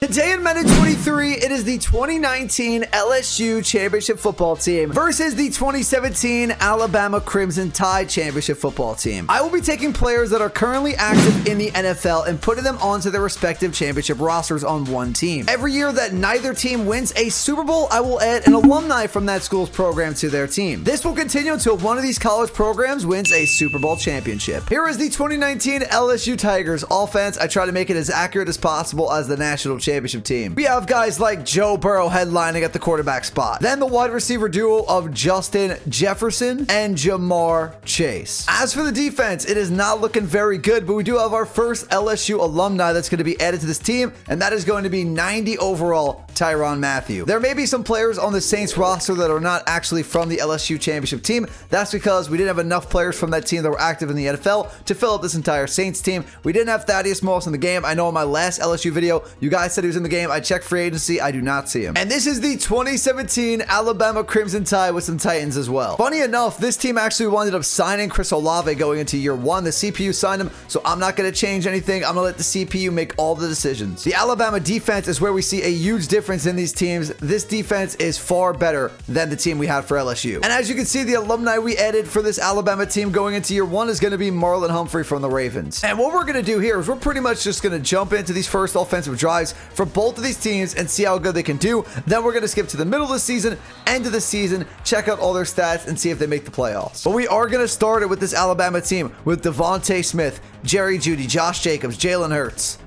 Today in Madden 23, it is the 2019 LSU Championship Football Team versus the 2017 Alabama Crimson Tide Championship Football Team. I will be taking players that are currently active in the NFL and putting them onto their respective championship rosters on one team. Every year that neither team wins a Super Bowl, I will add an alumni from that school's program to their team. This will continue until one of these college programs wins a Super Bowl championship. Here is the 2019 LSU Tigers offense. I try to make it as accurate as possible as the national championship team. We have guys like Joe Burrow headlining at the quarterback spot. Then the wide receiver duo of Justin Jefferson and JAMARR Chase. As for the defense, it is not looking very good, but we do have our first LSU alumni that's going to be added to this team, and that is going to be 90 overall Tyrann Mathieu. There may be some players on the Saints roster that are not actually from the LSU championship team. That's because we didn't have enough players from that team that were active in the NFL to fill up this entire Saints team. We didn't have Thaddeus Moss in the game. I know in my last LSU video, you guys said he was in the game. I checked free agency. I do not see him. And this is the 2017 Alabama Crimson Tide with some Titans as well. Funny enough, this team actually wound up signing Chris Olave going into year one. The CPU signed him, so I'm not going to change anything. I'm going to let the CPU make all the decisions. The Alabama defense is where we see a huge difference in these teams. This defense is far better than the team we had for LSU. And as you can see, the alumni we added for this Alabama team going into year one is going to be Marlon Humphrey from the Ravens. And what we're going to do here is we're pretty much just going to jump into these first offensive drives for both of these teams and see how good they can do. Then we're going to skip to the middle of the season, end of the season, check out all their stats and see if they make the playoffs. But we are going to start it with this Alabama team with Devontae Smith, Jerry Jeudy, Josh Jacobs, Jalen Hurts.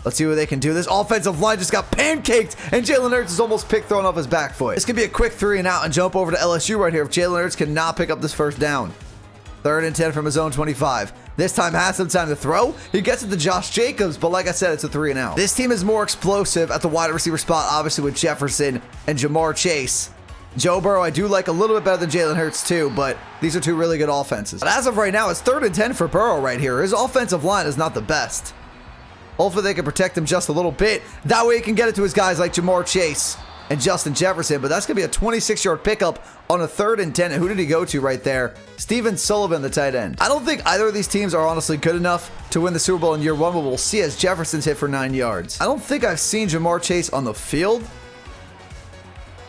Let's see what they can do. This offensive line just got pancaked, and Jalen Hurts is almost picked thrown off his back foot. This could be a quick 3 and out and jump over to LSU right here if Jalen Hurts cannot pick up this first down. 3rd and 10 from his own 25. This time has some time to throw. He gets it to Josh Jacobs, but like I said, it's a 3 and out. This team is more explosive at the wide receiver spot, obviously with Jefferson and JAMARR Chase. Joe Burrow, I do like a little bit better than Jalen Hurts too, but these are two really good offenses. But as of right now, it's 3rd and 10 for Burrow right here. His offensive line is not the best. Hopefully they can protect him just a little bit. That way he can get it to his guys like JAMARR Chase and Justin Jefferson, but that's going to be a 26-yard pickup on a 3rd and 10. And who did he go to right there? Steven Sullivan, the tight end. I don't think either of these teams are honestly good enough to win the Super Bowl in year one, but we'll see as Jefferson's hit for 9 yards. I don't think I've seen JAMARR Chase on the field.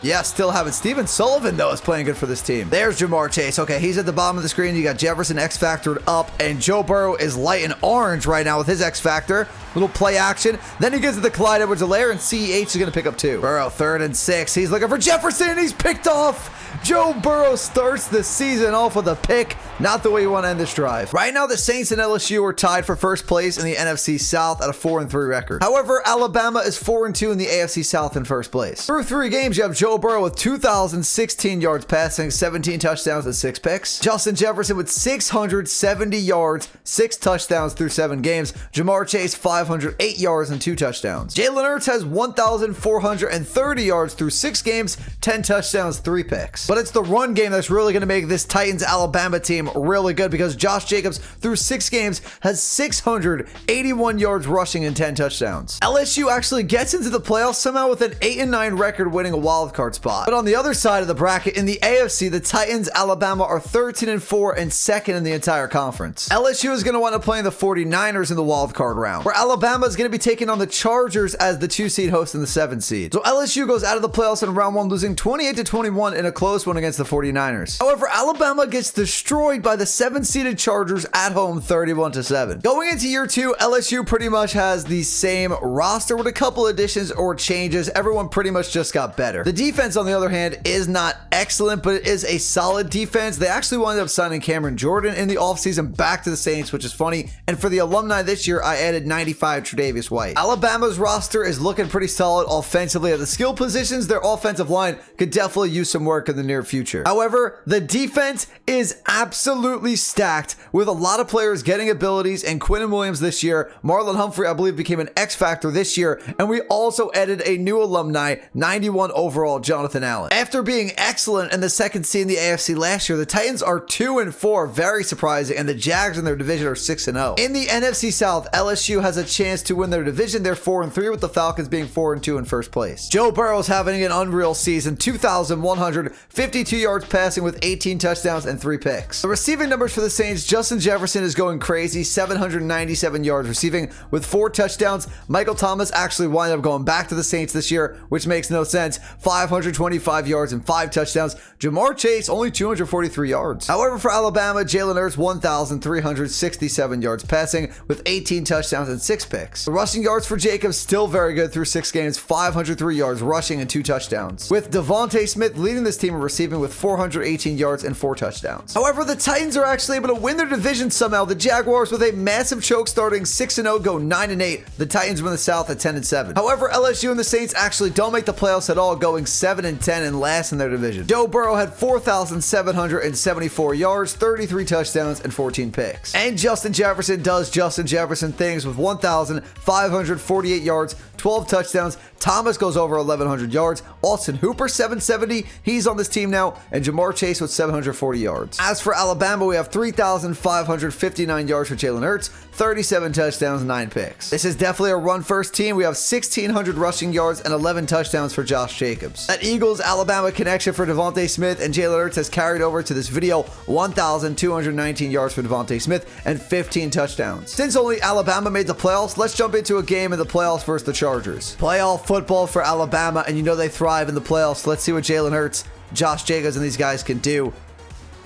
Yeah, still haven't. Steven Sullivan, though, is playing good for this team. There's JAMARR Chase. Okay, he's at the bottom of the screen. You got Jefferson X-Factored up, and Joe Burrow is light and orange right now with his X-Factor. Little play action. Then he gets to the Clyde Edwards-Helaire, and CEH is going to pick up 2. Burrow, 3rd and 6. He's looking for Jefferson, and he's picked off. Joe Burrow starts the season off with a pick. Not the way you want to end this drive. Right now, the Saints and LSU are tied for first place in the NFC South at a 4-3 record. However, Alabama is 4-2 in the AFC South in first place. Through 3 games, you have Joe Burrow with 2,016 yards passing, 17 touchdowns and 6 picks. Justin Jefferson with 670 yards, 6 touchdowns through 7 games. JAMARR Chase, 508 yards and 2 touchdowns. Jalen Hurts has 1,430 yards through 6 games, 10 touchdowns, 3 picks. But it's the run game that's really going to make this Titans-Alabama team really good because Josh Jacobs through 6 games has 681 yards rushing and 10 touchdowns. LSU actually gets into the playoffs somehow with an 8-9 record, winning a wild card spot. But on the other side of the bracket in the AFC, the Titans-Alabama are 13-4 and 2nd in the entire conference. LSU is going to wind up playing the 49ers in the wild card round, where Alabama is going to be taking on the Chargers as the 2 seed host and the 7 seed. So LSU goes out of the playoffs in round 1, losing 28-21 in a close one against the 49ers. However, Alabama gets destroyed by the 7-seeded Chargers at home 31-7. Going into year 2, LSU pretty much has the same roster with a couple additions or changes. Everyone pretty much just got better. The defense, on the other hand, is not excellent, but it is a solid defense. They actually wound up signing Cameron Jordan in the offseason back to the Saints, which is funny. And for the alumni this year, I added 95 Tre'Davious White. Alabama's roster is looking pretty solid offensively. At the skill positions, their offensive line could definitely use some work in the near future. However, the defense is absolutely stacked with a lot of players getting abilities, and Quinnen Williams this year. Marlon Humphrey, I believe, became an X factor this year, and we also added a new alumni, 91 overall, Jonathan Allen. After being excellent in the 2nd seed in the AFC last year, the Titans are 2-4, very surprising, and the Jags in their division are 6-0. In the NFC South, LSU has a chance to win their division. They're 4-3, with the Falcons being 4-2 in first place. Joe Burrow's having an unreal season, 2,152 yards passing with 18 touchdowns and 3 picks. The receiving numbers for the Saints, Justin Jefferson is going crazy, 797 yards receiving with 4 touchdowns. Michael Thomas actually wound up going back to the Saints this year, which makes no sense. 525 yards and 5 touchdowns. Jamar Chase only 243 yards. However, for Alabama, Jalen Hurts 1,367 yards passing with 18 touchdowns and 6 picks. The rushing yards for Jacobs still very good through 6 games, 503 yards rushing and 2 touchdowns. With Devontae Smith leading this team in receiving with 418 yards and 4 touchdowns. However, the Titans are actually able to win their division somehow. The Jaguars, with a massive choke, starting 6-0, go 9-8. The Titans win the South at 10-7. However, LSU and the Saints actually don't make the playoffs at all, going 7-10 and last in their division. Joe Burrow had 4,774 yards, 33 touchdowns, and 14 picks. And Justin Jefferson does Justin Jefferson things with 1,548 yards, 12 touchdowns. Thomas goes over 1,100 yards. Austin Hooper, 770. He's on this team now. And Jamar Chase with 740 yards. As for Alabama, we have 3,559 yards for Jalen Hurts, 37 touchdowns, 9 picks. This is definitely a run-first team. We have 1,600 rushing yards and 11 touchdowns for Josh Jacobs. That Eagles-Alabama connection for Devontae Smith and Jalen Hurts has carried over to this video. 1,219 yards for Devontae Smith and 15 touchdowns. Since only Alabama made the playoffs, let's jump into a game in the playoffs versus the Chargers. Playoff football for Alabama, and you know they thrive in the playoffs. Let's see what Jalen Hurts, Josh Jacobs, and these guys can do.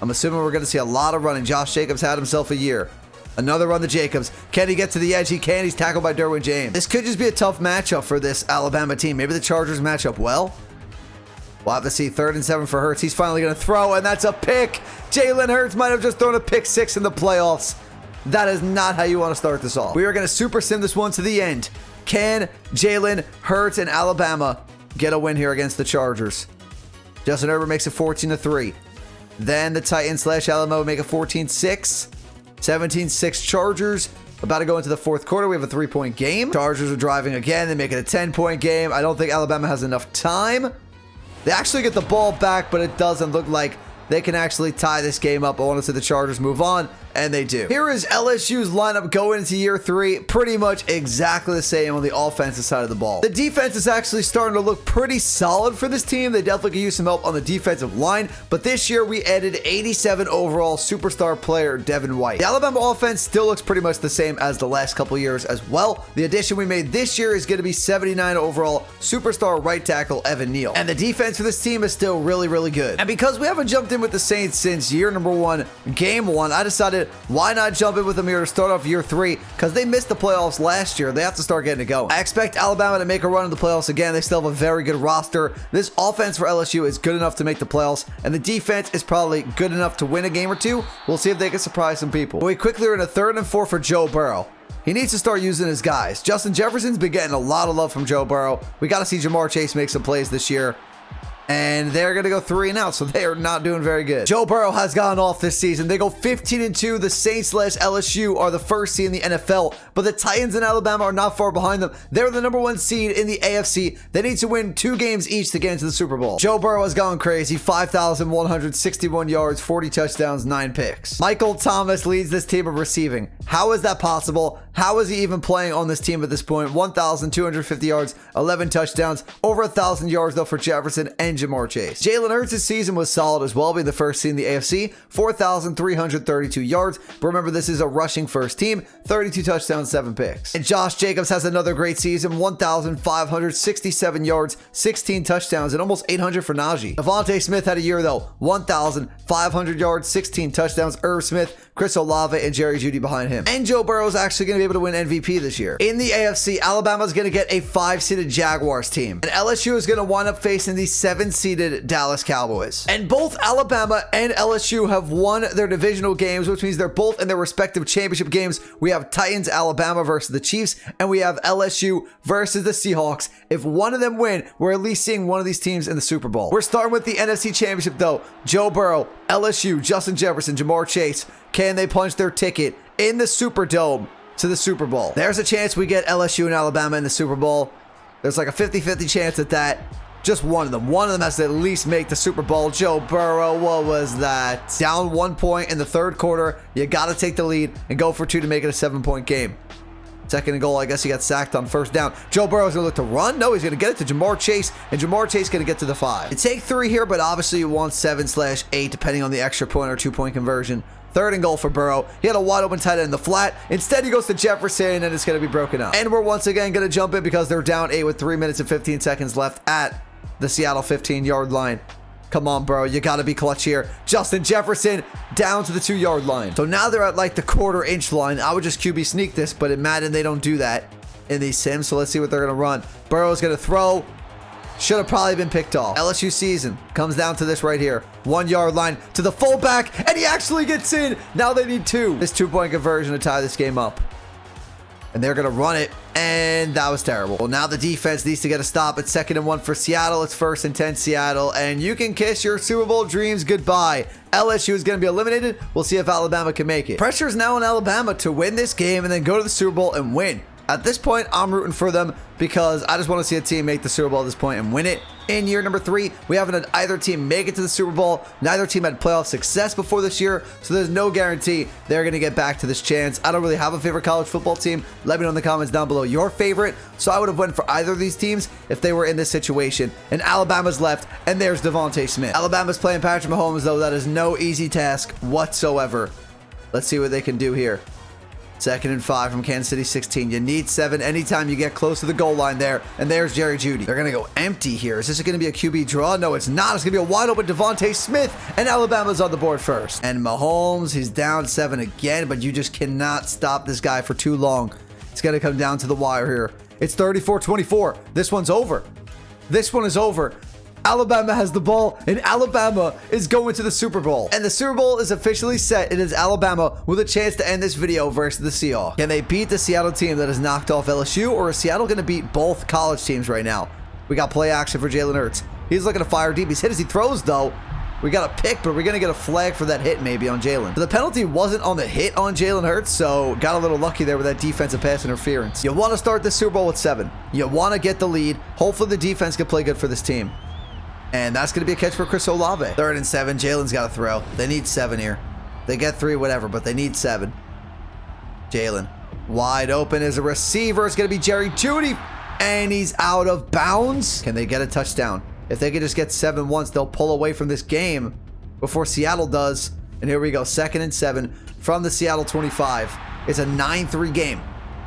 I'm assuming we're going to see a lot of running. Josh Jacobs had himself a year. Another run to Jacobs. Can he get to the edge? He can. He's tackled by Derwin James. This could just be a tough matchup for this Alabama team. Maybe the Chargers match up well. We'll have to see. 3rd and 7 for Hurts. He's finally going to throw, and that's a pick. Jalen Hurts might have just thrown a pick 6 in the playoffs. That is not how you want to start this off. We are going to super sim this one to the end. Can Jalen Hurts and Alabama get a win here against the Chargers? Justin Herbert makes it 14-3. Then the Titans / Alabama make it 14-6. 17-6 Chargers. About to go into the 4th quarter. We have a 3-point game. Chargers are driving again. They make it a 10-point game. I don't think Alabama has enough time. They actually get the ball back, but it doesn't look like they can actually tie this game up. I want to see the Chargers move on, and they do. Here is LSU's lineup going into year 3. Pretty much exactly the same on the offensive side of the ball. The defense is actually starting to look pretty solid for this team. They definitely could use some help on the defensive line, but this year we added 87 overall superstar player Devin White. The Alabama offense still looks pretty much the same as the last couple years as well. The addition we made this year is going to be 79 overall superstar right tackle Evan Neal. And the defense for this team is still really, really good. And because we haven't jumped in with the Saints since year number 1, game 1, I decided why not jump in with them here to start off year 3, because they missed the playoffs last year. They have to start getting it going. I expect Alabama to make a run in the playoffs again. They still have a very good roster. This offense for LSU is good enough to make the playoffs, and the defense is probably good enough to win a game or two. We'll see if they can surprise some people. But we quickly are in a 3rd and 4 for Joe Burrow. He needs to start using his guys. Justin Jefferson's been getting a lot of love from Joe Burrow. We got to see Jamar Chase make some plays this year. And they're going to go 3 and out, so they are not doing very good. Joe Burrow has gone off this season. They go 15-2. The Saints / LSU are the 1st seed in the NFL, but the Titans and Alabama are not far behind them. They're the number 1 seed in the AFC. They need to win 2 games each to get into the Super Bowl. Joe Burrow has gone crazy. 5,161 yards, 40 touchdowns, 9 picks. Michael Thomas leads this team of receiving. How is that possible? How is he even playing on this team at this point? 1,250 yards, 11 touchdowns, over 1,000 yards though for Jefferson and Jamar Chase. Jalen Hurts' season was solid as well, being the 1st seed in the AFC, 4,332 yards. But remember, this is a rushing first team, 32 touchdowns, 7 picks. And Josh Jacobs has another great season, 1,567 yards, 16 touchdowns, and almost 800 for Najee. Devontae Smith had a year though, 1,500 yards, 16 touchdowns. Irv Smith, Chris Olave, and Jerry Jeudy behind him. And Joe Burrow is actually going to be able to win MVP this year. In the AFC, Alabama is going to get a 5-seeded Jaguars team. And LSU is going to wind up facing the 7-seeded Dallas Cowboys. And both Alabama and LSU have won their divisional games, which means they're both in their respective championship games. We have Titans, Alabama versus the Chiefs, and we have LSU versus the Seahawks. If one of them win, we're at least seeing one of these teams in the Super Bowl. We're starting with the NFC Championship though. Joe Burrow, LSU, Justin Jefferson, Jamar Chase. Can they punch their ticket in the Superdome to the Super Bowl? There's a chance we get LSU and Alabama in the Super Bowl. There's like a 50-50 chance at that. Just one of them. One of them has to at least make the Super Bowl. Joe Burrow, what was that? Down 1 point in the 3rd quarter. You got to take the lead and go for 2 to make it a 7-point game. 2nd and goal, I guess he got sacked on 1st down. Joe Burrow's going to look to run. No, he's going to get it to Jamar Chase, and Jamar Chase going to get to the 5. You take 3 here, but obviously you want 7/8, depending on the extra point or 2-point conversion. 3rd and goal for Burrow. He had a wide open tight end in the flat. Instead, he goes to Jefferson, and it's going to be broken up. And we're once again going to jump in because they're down 8 with 3 minutes and 15 seconds left at the Seattle 15-yard line. Come on, bro. You got to be clutch here. Justin Jefferson down to the 2-yard line. So now they're at like the 1/4-inch line. I would just QB sneak this, but in Madden, they don't do that in these sims. So let's see what they're going to run. Burrow's going to throw. Should have probably been picked off. LSU season comes down to this right here. 1-yard line to the fullback, and he actually gets in. Now they need 2. This 2-point conversion to tie this game up. And they're going to run it, and that was terrible. Well, now the defense needs to get a stop. It's 2nd and 1 for Seattle. It's 1st and 10 Seattle, and you can kiss your Super Bowl dreams goodbye. LSU is going to be eliminated. We'll see if Alabama can make it. Pressure is now on Alabama to win this game and then go to the Super Bowl and win. At this point, I'm rooting for them because I just want to see a team make the Super Bowl at this point and win it. In year number 3, we haven't had either team make it to the Super Bowl. Neither team had playoff success before this year, so there's no guarantee they're going to get back to this chance. I don't really have a favorite college football team. Let me know in the comments down below your favorite. So I would have went for either of these teams if they were in this situation. And Alabama's left, and there's Devontae Smith. Alabama's playing Patrick Mahomes, though. That is no easy task whatsoever. Let's see what they can do here. 2nd and 5 from Kansas City 16. You need 7 anytime you get close to the goal line there. And there's Jerry Jeudy. They're going to go empty here. Is this going to be a QB draw? No, it's not. It's going to be a wide open Devontae Smith. And Alabama's on the board first. And Mahomes, he's down 7 again. But you just cannot stop this guy for too long. It's going to come down to the wire here. It's 34-24. This one's over. This one is over. Alabama has the ball, and Alabama is going to the Super Bowl. And the Super Bowl is officially set. It is Alabama with a chance to end this video versus the Seahawks. Can they beat the Seattle team that has knocked off LSU, or is Seattle going to beat both college teams right now? We got play action for Jalen Hurts. He's looking to fire deep. He's hit as he throws, though. We got a pick, but we're going to get a flag for that hit maybe on Jalen. The penalty wasn't on the hit on Jalen Hurts, so got a little lucky there with that defensive pass interference. You want to start the Super Bowl with 7. You want to get the lead. Hopefully the defense can play good for this team. And that's going to be a catch for Chris Olave. 3rd and 7. Jalen's got to throw. They need 7 here. They get 3, whatever, but they need 7. Jalen. Wide open as a receiver. It's going to be Jerry Jeudy. And he's out of bounds. Can they get a touchdown? If they could just get 7 once, they'll pull away from this game before Seattle does. And here we go. 2nd and 7 from the Seattle 25. It's a 9-3 game.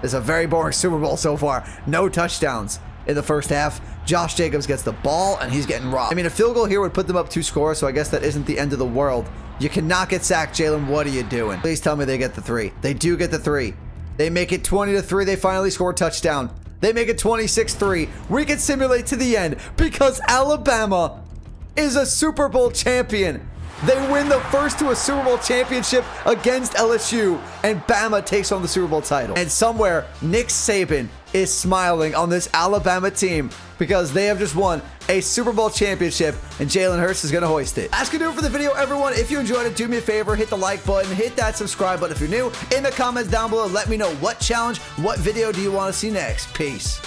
It's a very boring Super Bowl so far. No touchdowns in the first half. Josh Jacobs gets the ball, and he's getting robbed. I mean, a field goal here would put them up 2 scores, so I guess that isn't the end of the world. You cannot get sacked, Jalen. What are you doing? Please tell me they get the 3. They do get the 3. They make it 20-3. They finally score a touchdown. They make it 26-3. We can simulate to the end because Alabama is a Super Bowl champion. They win the first to a Super Bowl championship against LSU, and Bama takes on the Super Bowl title. And somewhere, Nick Saban is smiling on this Alabama team because they have just won a Super Bowl championship, and Jalen Hurts is going to hoist it. That's going to do it for the video, everyone. If you enjoyed it, do me a favor, hit the like button, hit that subscribe button if you're new. In the comments down below, let me know what challenge, what video do you want to see next. Peace.